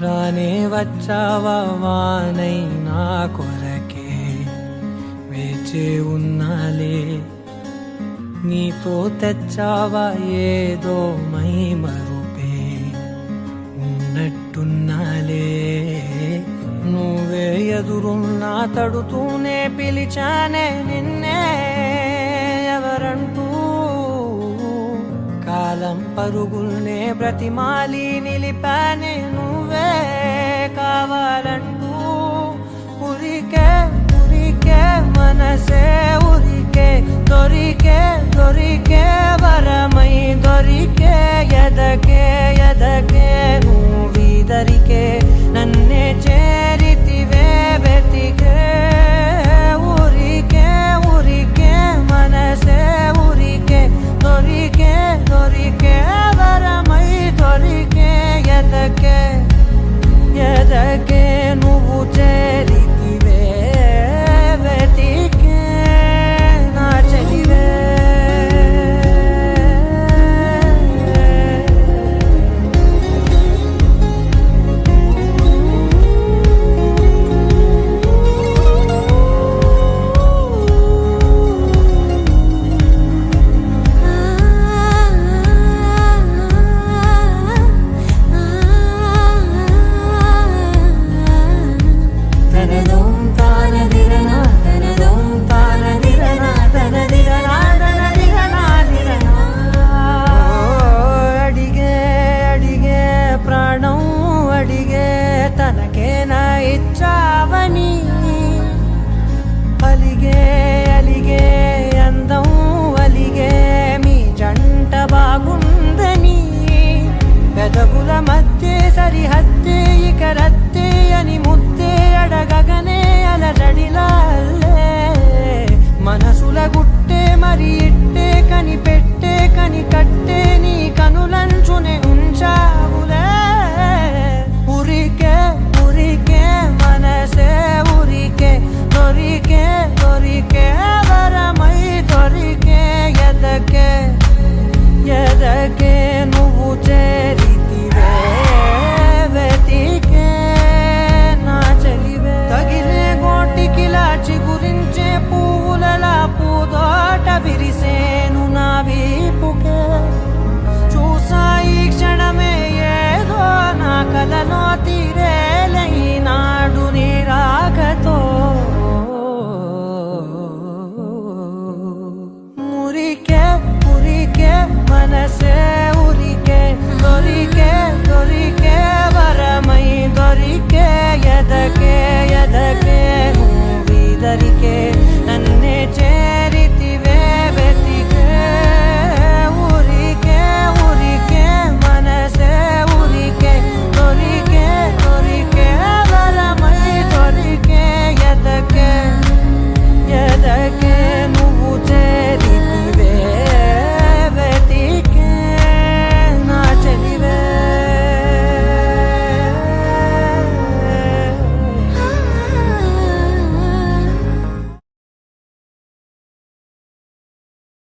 రానే వచ్చావా వానై నా కొరకే వేచే ఉన్నాలే, నీతో తెచ్చావా ఏదో మై మరుపే ఉన్నట్టున్నాలే. నువ్వే ఎదురున్నా తడుతూనే పిలిచానే నిన్నే ఎవరంటూ, కాలం పరుగుల్నే బ్రతిమాలి నిలిపానే నువ్వే కావాలంటూ. ఉరికే ఉరికే మనసే ఉరికే, దొరికే దొరికే వరమై దొరికే, ఎదకే ఎదకే నువ్విదరికే నన్నే చేరితివే వెతికే. ఉరికే ఉరికే మనసే ఉరికే, దొరికే దొరికే వరమై దొరికే, ఎదకే ఎదకే నువ్వు చేరితివే వెతికే నా చెలివే. పెదవుల మధ్య సరిహద్దే ఇక రద్దే అని ముద్దే అడగగనే అలజడిలాల్లే, మనసుల గుట్టే మరి ఇట్టే కనిపెట్టే కని కట్టే నీ కనులంచునే ఉంచావులే. ఉరికే ఉరికే మనసే ఉరికే, దొరికే దొరికే వరమై దొరికే, ఎదకే ఎదకే నువ్వు చేరితివే వెతికే నా చెలివే. తగిలే గోటికిలా చిగురించే పువ్వులలా పూదోట విరిసేను నా వీపుకే. చూసా ఈ క్షణమే ఏదో నా కలలో తీరేలై నాడు నీ రాకతో. మురికే ఉరికే మనసే ఉరికే, దొరికే దొరికే వరమై దొరికే, ఎదకే ఎదకే నువ్విదరికే నన్నే చే